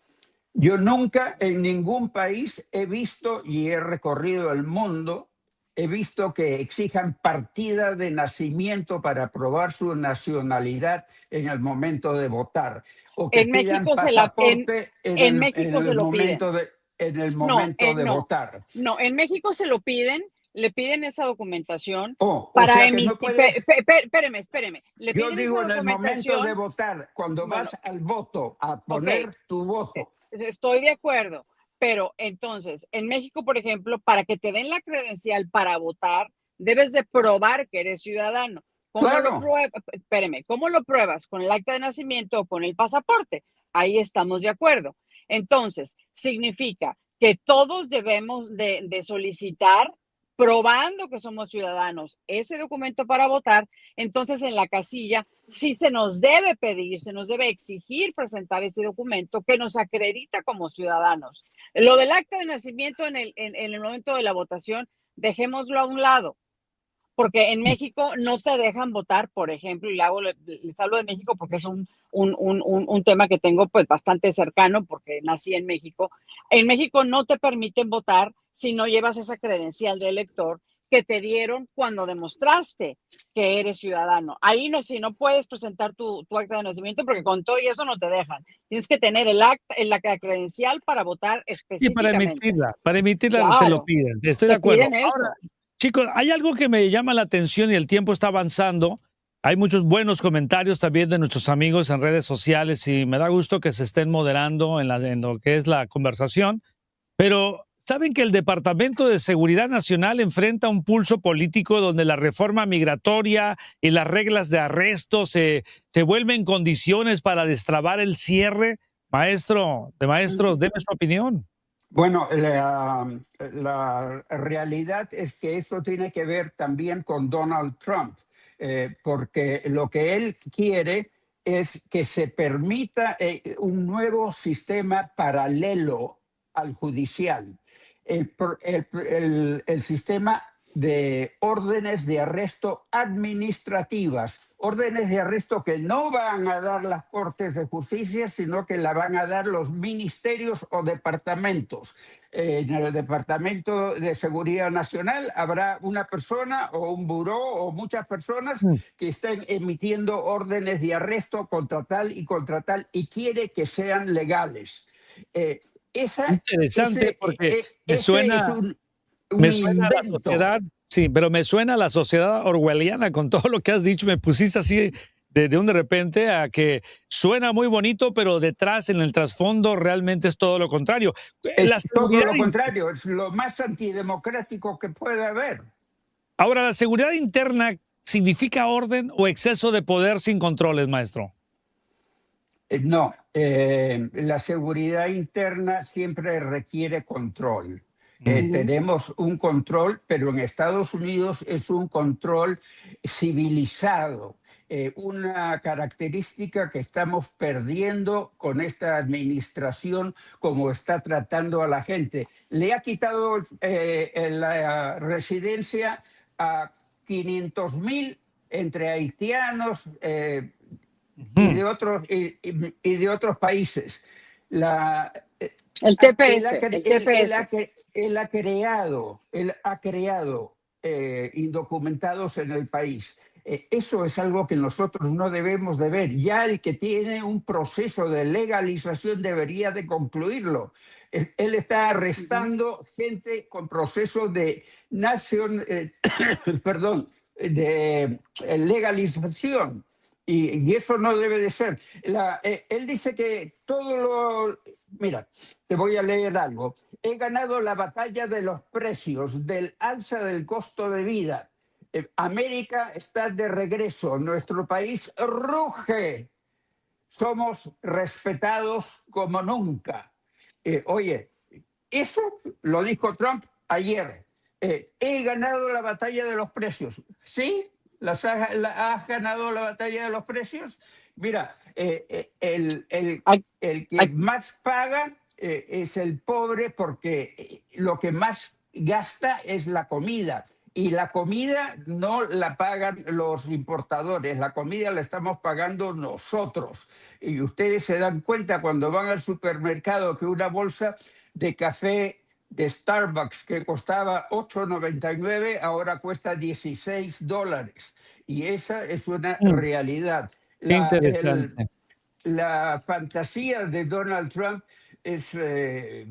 Yo nunca en ningún país he visto, y he recorrido el mundo, he visto que exijan partida de nacimiento para probar su nacionalidad en el momento de votar. O que en México pasaporte en México se lo piden. En el momento de votar. No, en México se lo piden, le piden esa documentación para o sea emitir. No puedes... Espéreme. Yo digo en el momento de votar, cuando vas al voto a poner tu voto. Estoy de acuerdo. Pero entonces, en México, por ejemplo, para que te den la credencial para votar, debes de probar que eres ciudadano. ¿Cómo lo pruebas? ¿Con el acta de nacimiento o con el pasaporte? Ahí estamos de acuerdo. Entonces, significa que todos debemos de solicitar, probando que somos ciudadanos, ese documento para votar. Entonces, en la casilla sí se nos debe pedir, se nos debe exigir presentar ese documento que nos acredita como ciudadanos. Lo del acta de nacimiento en el momento de la votación, dejémoslo a un lado, porque en México no se dejan votar, por ejemplo, y les hablo de México porque es un tema que tengo pues bastante cercano porque nací en México. En México no te permiten votar si no llevas esa credencial de elector que te dieron cuando demostraste que eres ciudadano. Ahí si no puedes presentar tu acta de nacimiento porque con todo y eso no te dejan. Tienes que tener la credencial para votar específicamente. Sí, para emitirla claro, te lo piden. Estoy de acuerdo. Ahora, chicos, hay algo que me llama la atención y el tiempo está avanzando. Hay muchos buenos comentarios también de nuestros amigos en redes sociales y me da gusto que se estén moderando en lo que es la conversación. Pero ¿saben que el Departamento de Seguridad Nacional enfrenta un pulso político donde la reforma migratoria y las reglas de arresto se vuelven condiciones para destrabar el cierre? Maestros, deme su opinión. Bueno, la realidad es que eso tiene que ver también con Donald Trump, porque lo que él quiere es que se permita un nuevo sistema paralelo al judicial. El sistema de órdenes de arresto administrativas, órdenes de arresto que no van a dar las Cortes de Justicia, sino que la van a dar los ministerios o departamentos. En el Departamento de Seguridad Nacional habrá una persona o un buró o muchas personas que estén emitiendo órdenes de arresto contra tal y quiere que sean legales. Interesante porque me suena a la sociedad, sí, pero me suena a la sociedad orwelliana con todo lo que has dicho. Me pusiste así de repente a que suena muy bonito, pero detrás, en el trasfondo, realmente es todo lo contrario. Es todo lo contrario, es lo más antidemocrático que puede haber. Ahora, ¿la seguridad interna significa orden o exceso de poder sin controles, maestro? No, la seguridad interna siempre requiere control. Tenemos un control, pero en Estados Unidos es un control civilizado. Una característica que estamos perdiendo con esta administración, como está tratando a la gente. Le ha quitado la residencia a 500,000 entre haitianos y de otros países. El TPS, el TPS. Él ha creado indocumentados en el país. Eso es algo que nosotros no debemos de ver. Ya el que tiene un proceso de legalización debería de concluirlo. Él está arrestando gente con proceso de de legalización. Y eso no debe de ser. Él dice que Mira, te voy a leer algo. He ganado la batalla de los precios, del alza del costo de vida. América está de regreso. Nuestro país ruge. Somos respetados como nunca. Oye, eso lo dijo Trump ayer. He ganado la batalla de los precios. ¿Sí? ¿Has ganado la batalla de los precios? Mira, el que más paga es el pobre, porque lo que más gasta es la comida. Y la comida no la pagan los importadores, la comida la estamos pagando nosotros. Y ustedes se dan cuenta cuando van al supermercado que una bolsa de café de Starbucks, que costaba $8.99, ahora cuesta $16. Y esa es una realidad. La fantasía de Donald Trump es, ¿qué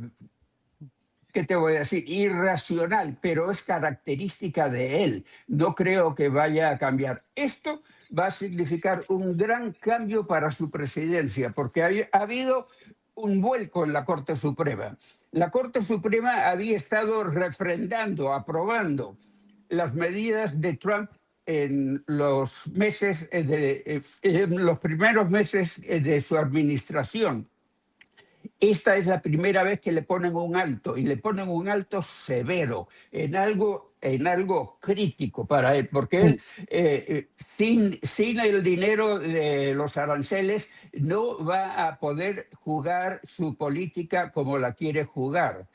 te voy a decir? Irracional, pero es característica de él. No creo que vaya a cambiar. Esto va a significar un gran cambio para su presidencia, porque ha habido un vuelco en la Corte Suprema. La Corte Suprema había estado refrendando, aprobando las medidas de Trump en los primeros meses de su administración. Esta es la primera vez que le ponen un alto, y le ponen un alto severo en algo crítico para él, porque él sin el dinero de los aranceles no va a poder jugar su política como la quiere jugar.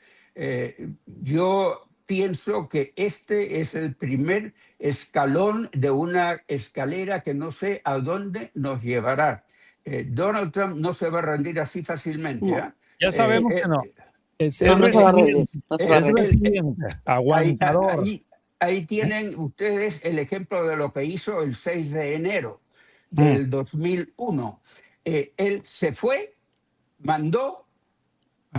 Yo pienso que este es el primer escalón de una escalera que no sé a dónde nos llevará. Donald Trump no se va a rendir así fácilmente. No. Ya sabemos que no. Es aguantador. Ahí tienen ustedes el ejemplo de lo que hizo el 6 de enero del 2001. Él se fue, mandó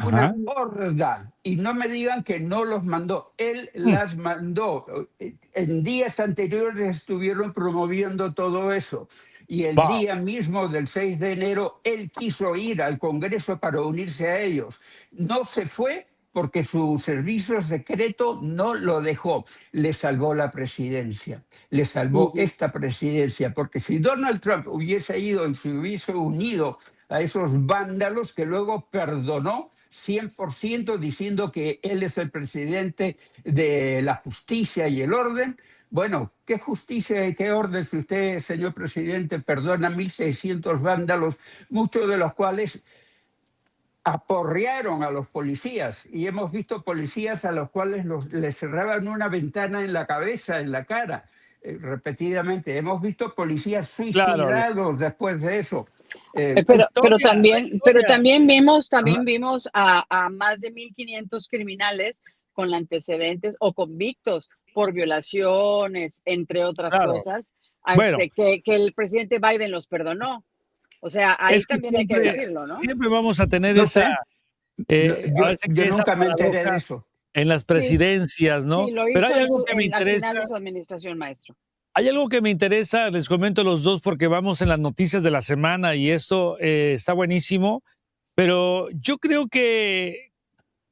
una horda, y no me digan que no los mandó. Él las mandó. En días anteriores estuvieron promoviendo todo eso. Y el día mismo del 6 de enero, él quiso ir al Congreso para unirse a ellos. No se fue porque su servicio secreto no lo dejó. Le salvó la presidencia, le salvó esta presidencia, porque si Donald Trump hubiese ido y se hubiese unido a esos vándalos, que luego perdonó 100% diciendo que él es el presidente de la justicia y el orden. Bueno, ¿qué justicia y qué orden si usted, señor presidente, perdona 1.600 vándalos, muchos de los cuales aporrearon a los policías? Y hemos visto policías a los cuales les cerraban una ventana en la cabeza, en la cara, repetidamente. Hemos visto policías suicidados después de eso. Pero también vimos a más de 1.500 criminales con antecedentes o convictos por violaciones, entre otras cosas, que el presidente Biden los perdonó. O sea, ahí también hay que decirlo, ¿no? Siempre vamos a tener yo nunca me enteré de eso. En las presidencias, ¿no? Sí, lo hizo. Pero hay algo que me interesa. Al final de su administración, maestro. Hay algo que me interesa, les comento a los dos porque vamos en las noticias de la semana y esto está buenísimo, pero yo creo que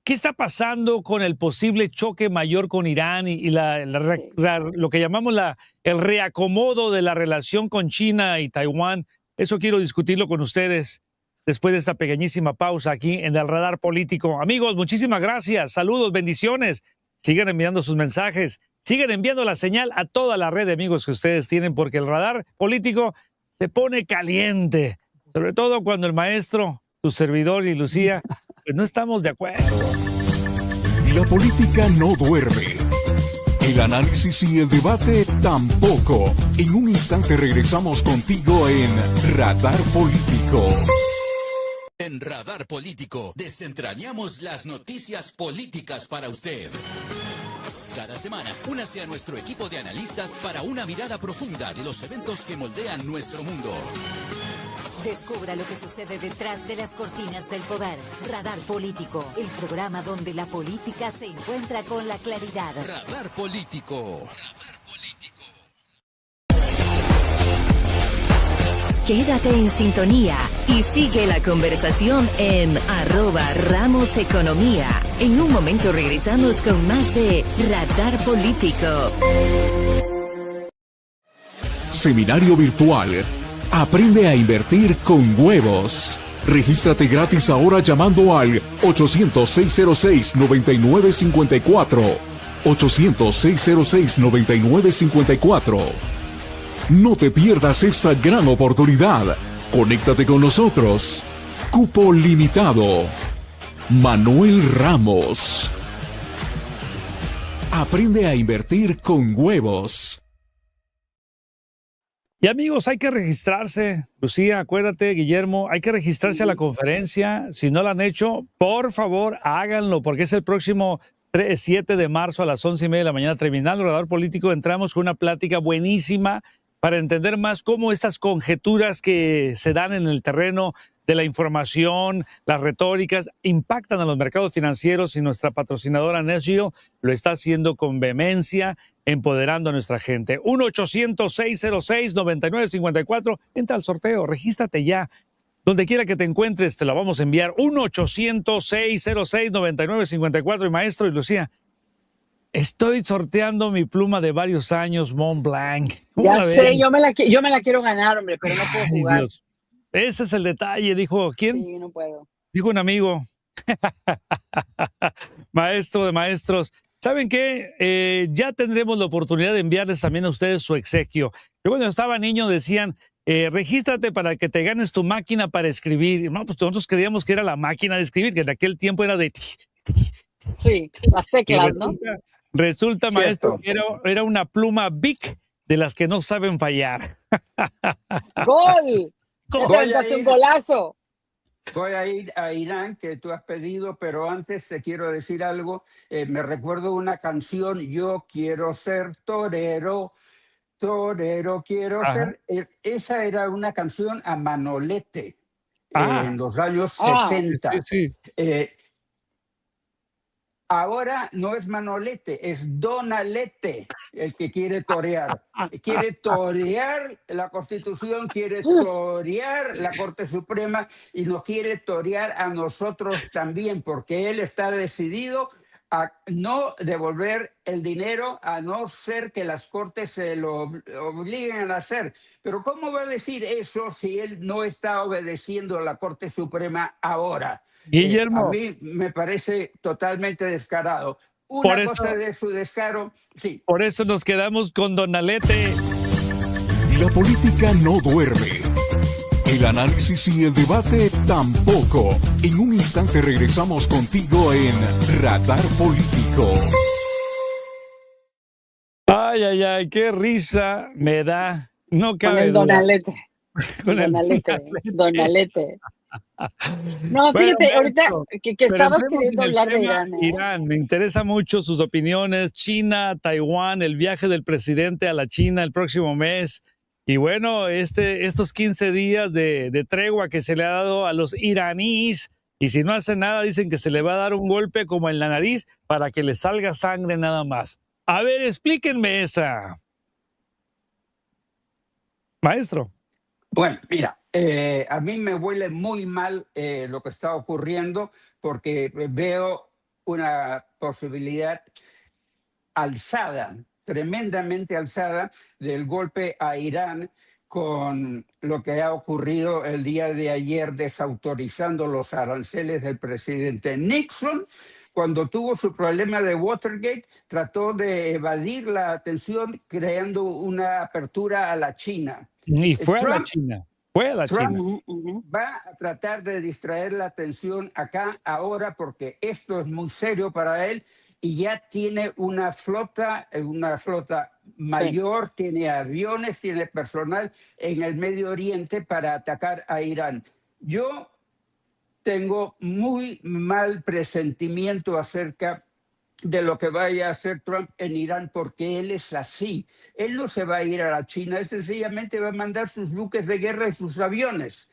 ¿qué está pasando con el posible choque mayor con Irán y lo que llamamos el reacomodo de la relación con China y Taiwán? Eso quiero discutirlo con ustedes. después de esta pequeñísima pausa aquí en el Radar Político. Amigos, muchísimas gracias, saludos, bendiciones. Sigan enviando sus mensajes, sigan enviando la señal a toda la red de amigos que ustedes tienen, porque el Radar Político se pone caliente, sobre todo cuando el maestro, tu servidor y Lucía, pues no estamos de acuerdo. La política no duerme. El análisis y el debate tampoco. En un instante regresamos contigo en Radar Político. En Radar Político desentrañamos las noticias políticas para usted. Cada semana, únase a nuestro equipo de analistas para una mirada profunda de los eventos que moldean nuestro mundo. Descubra lo que sucede detrás de las cortinas del poder. Radar Político, el programa donde la política se encuentra con la claridad. Radar Político. Quédate en sintonía y sigue la conversación en @RamosEconomía. En un momento regresamos con más de Radar Político. Seminario virtual. Aprende a invertir con huevos. Regístrate gratis ahora llamando al 800-606-9954. 800-606-9954. No te pierdas esta gran oportunidad. Conéctate con nosotros. Cupo limitado. Manuel Ramos. Aprende a invertir con huevos. Y amigos, hay que registrarse. Lucía, acuérdate, Guillermo, hay que registrarse a la conferencia. Si no lo han hecho, por favor, háganlo, porque es el próximo 7 de marzo a las 11:30 de la mañana. Terminando el Radar Político, entramos con una plática buenísima para entender más cómo estas conjeturas que se dan en el terreno de la información, las retóricas, impactan a los mercados financieros, y nuestra patrocinadora NetShield lo está haciendo con vehemencia, empoderando a nuestra gente. 1-800-606-9954. Entra al sorteo, regístrate ya. Donde quiera que te encuentres, te la vamos a enviar. 1-800-606-9954. Y maestro y Lucía, estoy sorteando mi pluma de varios años, Montblanc. Ya sé, yo me la quiero ganar, hombre, pero no puedo jugar. Dios. Ese es el detalle, dijo. ¿Quién? Sí, no puedo. Dijo un amigo. Maestro de maestros. ¿Saben qué? Ya tendremos la oportunidad de enviarles también a ustedes su exequio. Yo cuando estaba niño decían, regístrate para que te ganes tu máquina para escribir. No, pues nosotros creíamos que era la máquina de escribir, que en aquel tiempo era de... Sí, las teclas, ¿no? Resulta, maestro, que era una pluma Bic de las que no saben fallar. ¡Gol! ¡Te un golazo! Voy a ir a Irán, que tú has pedido, pero antes te quiero decir algo. Me recuerdo una canción, Yo quiero ser torero, torero quiero ser. Esa era una canción a Manolete en los años 60. Sí. Ahora no es Manolete, es Donalete el que quiere torear. Quiere torear la Constitución, quiere torear la Corte Suprema y nos quiere torear a nosotros también, porque él está decidido a no devolver el dinero a no ser que las Cortes se lo obliguen a hacer. Pero ¿cómo va a decir eso si él no está obedeciendo a la Corte Suprema ahora? Guillermo. A mí me parece totalmente descarado. Una cosa de su descaro, sí. Por eso nos quedamos con Donalete. La política no duerme. El análisis y el debate tampoco. En un instante regresamos contigo en Radar Político. Ay, qué risa me da. No cabe con el duda. Donalete. Con el Donalete. No, fíjate, ahorita que estabas queriendo hablar de Irán. Irán, me interesa mucho sus opiniones. China, Taiwán, el viaje del presidente a la China el próximo mes. Y bueno, estos 15 días de tregua que se le ha dado a los iraníes. Y si no hacen nada, dicen que se le va a dar un golpe como en la nariz para que le salga sangre nada más. A ver, explíquenme esa. Maestro. Bueno, mira, a mí me huele muy mal lo que está ocurriendo porque veo una posibilidad alzada, tremendamente alzada del golpe a Irán, con lo que ha ocurrido el día de ayer desautorizando los aranceles del presidente Nixon. Cuando tuvo su problema de Watergate, trató de evadir la atención creando una apertura a la China. Y fue a la China. Fue a la China. Va a tratar de distraer la atención acá ahora porque esto es muy serio para él y ya tiene una flota mayor, tiene aviones, tiene personal en el Medio Oriente para atacar a Irán. Yo tengo muy mal presentimiento acerca de lo que vaya a hacer Trump en Irán, porque él es así. Él no se va a ir a la China, él sencillamente va a mandar sus buques de guerra y sus aviones.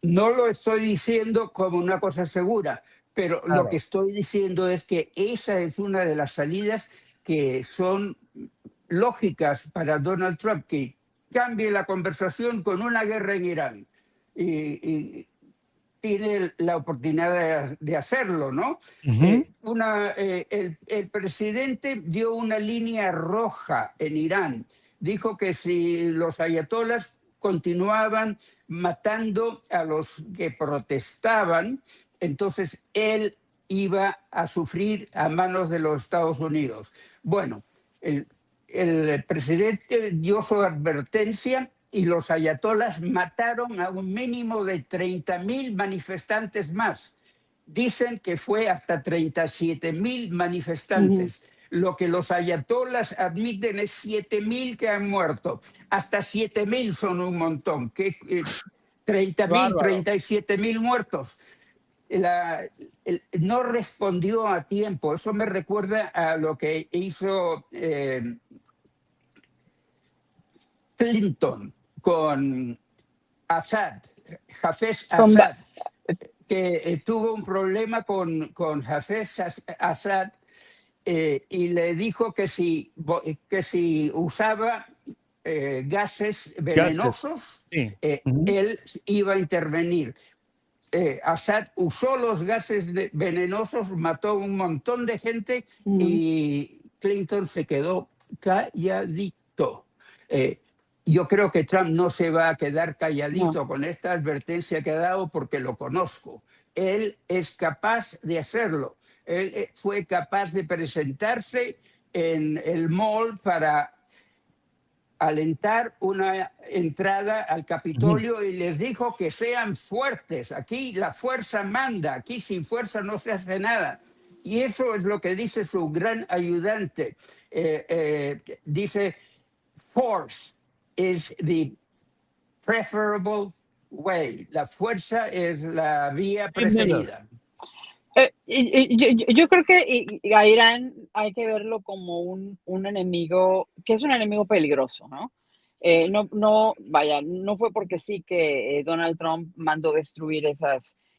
No lo estoy diciendo como una cosa segura, pero lo que estoy diciendo es que esa es una de las salidas que son lógicas para Donald Trump, que cambie la conversación con una guerra en Irán. Y tiene la oportunidad de hacerlo, ¿no? El presidente dio una línea roja en Irán. Dijo que si los ayatolás continuaban matando a los que protestaban, entonces él iba a sufrir a manos de los Estados Unidos. Bueno, el presidente dio su advertencia y los ayatolás mataron a un mínimo de 30.000 manifestantes más. Dicen que fue hasta 37.000 manifestantes. Lo que los ayatolás admiten es 7.000 que han muerto. Hasta 7.000 son un montón. 30.000, 37.000 muertos. No respondió a tiempo. Eso me recuerda a lo que hizo Clinton con Assad, Hafez Assad, que tuvo un problema con Hafez Assad y le dijo que si usaba gases venenosos, él iba a intervenir. Assad usó los gases venenosos, mató un montón de gente y Clinton se quedó calladito. Yo creo que Trump no se va a quedar calladito con esta advertencia que ha dado porque lo conozco. Él es capaz de hacerlo. Él fue capaz de presentarse en el mall para alentar una entrada al Capitolio y les dijo que sean fuertes. Aquí la fuerza manda, aquí sin fuerza no se hace nada. Y eso es lo que dice su gran ayudante. Dice, force is the preferable way. La fuerza es la vía preferida. Yo creo que a Irán hay que verlo como un enemigo, que es un enemigo peligroso, ¿no? No fue porque sí que Donald Trump mandó destruir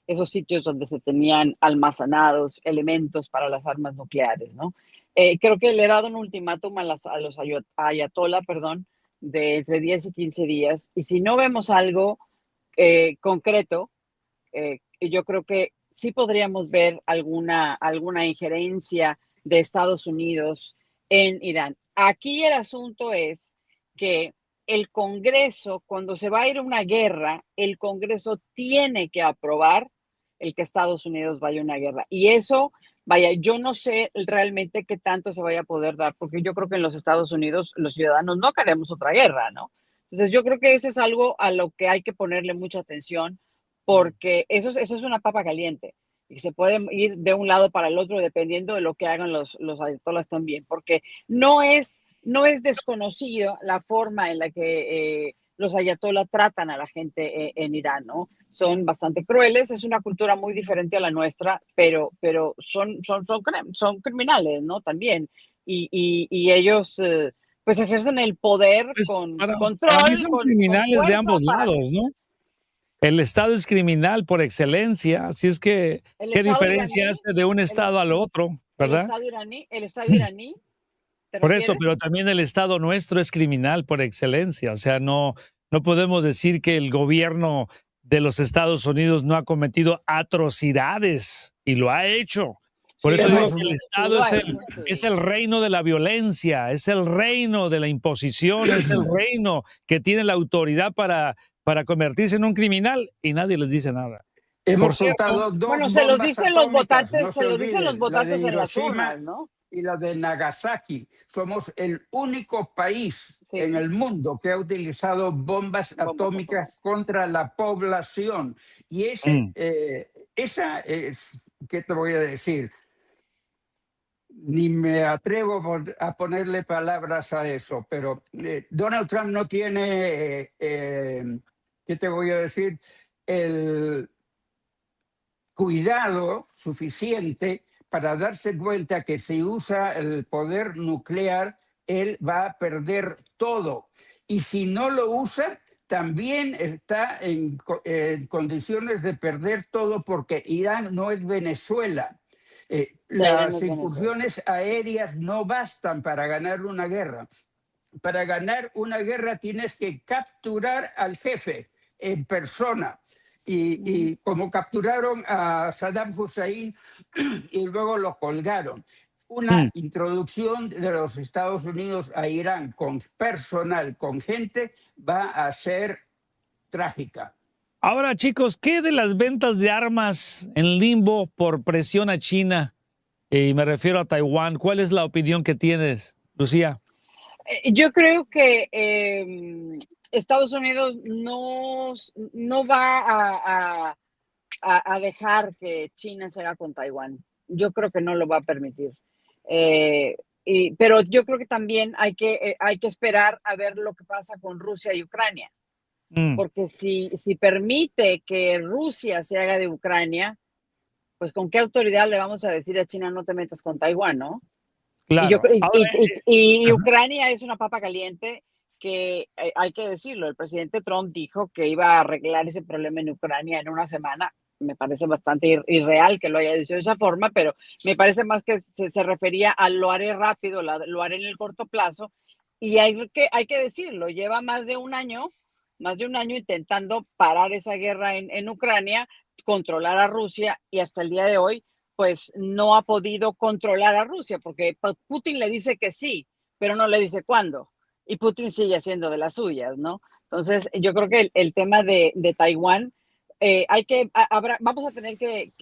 esos sitios donde se tenían almacenados elementos para las armas nucleares, ¿no? Creo que le he dado un ultimátum a los ayatolá, de entre 10 y 15 días, y si no vemos algo concreto, yo creo que sí podríamos ver alguna injerencia de Estados Unidos en Irán. Aquí el asunto es que el Congreso, cuando se va a ir a una guerra, el Congreso tiene que aprobar el que Estados Unidos vaya a una guerra. Y eso, yo no sé realmente qué tanto se vaya a poder dar, porque yo creo que en los Estados Unidos los ciudadanos no queremos otra guerra, ¿no? Entonces yo creo que eso es algo a lo que hay que ponerle mucha atención, porque eso es una papa caliente y se puede ir de un lado para el otro dependiendo de lo que hagan los ayatolás también, porque no es desconocido la forma en la que los ayatolás tratan a la gente en Irán, ¿no? Son bastante crueles, es una cultura muy diferente a la nuestra, pero son criminales, ¿no? También. Y ellos pues ejercen el poder con control. Para mí son criminales de ambos lados, ¿no? El Estado es criminal por excelencia, así es que ¿qué diferencia hace de un Estado al otro, verdad? El Estado iraní. Por eso, pero también el Estado nuestro es criminal por excelencia. O sea, no podemos decir que el gobierno de los Estados Unidos no ha cometido atrocidades y lo ha hecho. Por eso Sí, digo hemos- que el Estado es el reino de la violencia, es el reino de la imposición, es el reino que tiene la autoridad para convertirse en un criminal y nadie les dice nada. Por Hemos cierto, soltado dos Bueno, se los bombas dicen los atómicas, votantes, no se los dicen los olviden, la de votantes en las Hiroshima urnas, ¿no? y la de Nagasaki. Somos el único país Sí. en el mundo que ha utilizado bombas atómicas contra la población. Y esa es, ¿qué te voy a decir? Ni me atrevo a ponerle palabras a eso, pero Donald Trump no tiene, ¿qué te voy a decir? El cuidado suficiente para darse cuenta que si usa el poder nuclear, él va a perder todo. Y si no lo usa, también está en condiciones de perder todo porque Irán no es Venezuela. Las incursiones aéreas no bastan para ganar una guerra. Para ganar una guerra tienes que capturar al jefe en persona. Y como capturaron a Saddam Hussein y luego lo colgaron. Una introducción de los Estados Unidos a Irán con personal, con gente, va a ser trágica. ahora, chicos, ¿qué de las ventas de armas en limbo por presión a China? Y me refiero a Taiwán. ¿Cuál es la opinión que tienes, Lucía? Yo creo que Estados Unidos no va a dejar que China se haga con Taiwán. Yo creo que no lo va a permitir. Pero yo creo que también hay que esperar a ver lo que pasa con Rusia y Ucrania. Porque si permite que Rusia se haga de Ucrania, pues ¿con qué autoridad le vamos a decir a China no te metas con Taiwán, no? Claro. Y Ucrania es una papa caliente que hay que decirlo. El presidente Trump dijo que iba a arreglar ese problema en Ucrania en una semana. Me parece bastante irreal que lo haya dicho de esa forma, pero me parece más que se refería a lo haré rápido, lo haré en el corto plazo. Y hay que decirlo, lleva más de un año intentando parar esa guerra en Ucrania, controlar a Rusia, y hasta el día de hoy pues no ha podido controlar a Rusia, porque Putin le dice que sí, pero no le dice cuándo, y Putin sigue haciendo de las suyas, ¿no? Entonces yo creo que el tema de Taiwán, vamos a tener que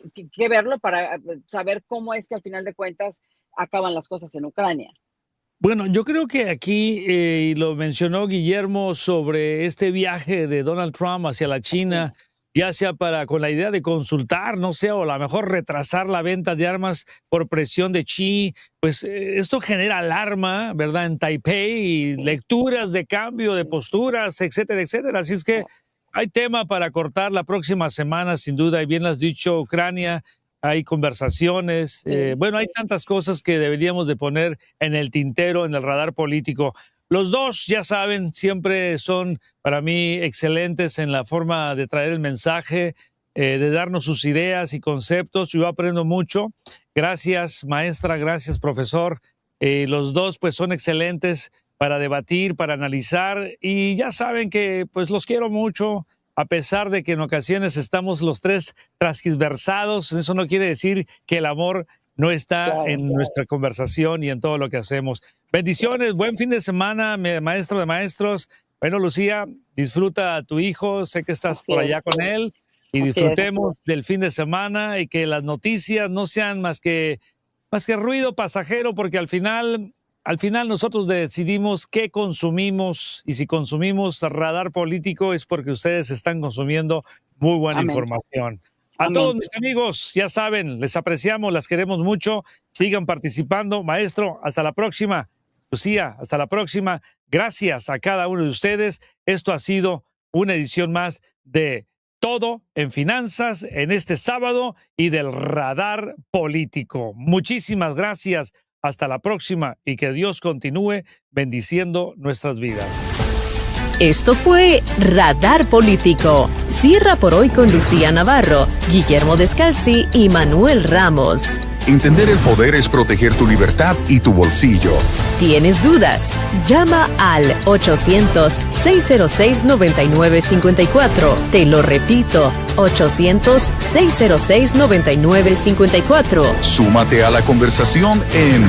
verlo para saber cómo es que al final de cuentas acaban las cosas en Ucrania. Bueno, yo creo que aquí, y lo mencionó Guillermo, sobre este viaje de Donald Trump hacia la China, ya sea con la idea de consultar, no sé, o a lo mejor retrasar la venta de armas por presión de Xi, pues esto genera alarma, ¿verdad?, en Taipei, y lecturas de cambio de posturas, etcétera, etcétera. Así es que hay tema para cortar la próxima semana, sin duda, y bien lo has dicho, Ucrania, hay conversaciones, bueno, hay tantas cosas que deberíamos de poner en el tintero, en el radar político. Los dos, ya saben, siempre son para mí excelentes en la forma de traer el mensaje, de darnos sus ideas y conceptos. Yo aprendo mucho. Gracias, maestra, gracias, profesor. Los dos pues son excelentes para debatir, para analizar, y ya saben que pues los quiero mucho. A pesar de que en ocasiones estamos los tres transgiversados, eso no quiere decir que el amor no está en nuestra conversación y en todo lo que hacemos. Bendiciones, buen fin de semana, maestro de maestros. Bueno, Lucía, disfruta a tu hijo, sé que estás por allá con él, y disfrutemos del fin de semana, y que las noticias no sean más que ruido pasajero, porque al final nosotros decidimos qué consumimos, y si consumimos radar político es porque ustedes están consumiendo muy buena información. A todos mis amigos, ya saben, les apreciamos, las queremos mucho. Sigan participando. Maestro, hasta la próxima. Lucía, hasta la próxima. Gracias a cada uno de ustedes. Esto ha sido una edición más de Todo en Finanzas en este sábado, y del Radar Político. Muchísimas gracias. Hasta la próxima, y que Dios continúe bendiciendo nuestras vidas. Esto fue Radar Político. Cierra por hoy con Lucía Navarro, Guillermo Descalzi y Manuel Ramos. Entender el poder es proteger tu libertad y tu bolsillo. ¿Tienes dudas? Llama al 800-606-9954. Te lo repito, 800-606-9954. Súmate a la conversación en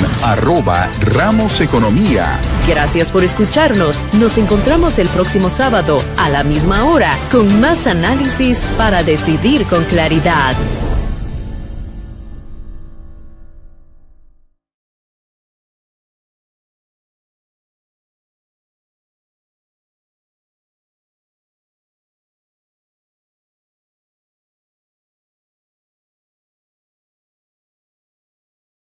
@RamosEconomía. Gracias por escucharnos. Nos encontramos el próximo sábado a la misma hora con más análisis para decidir con claridad.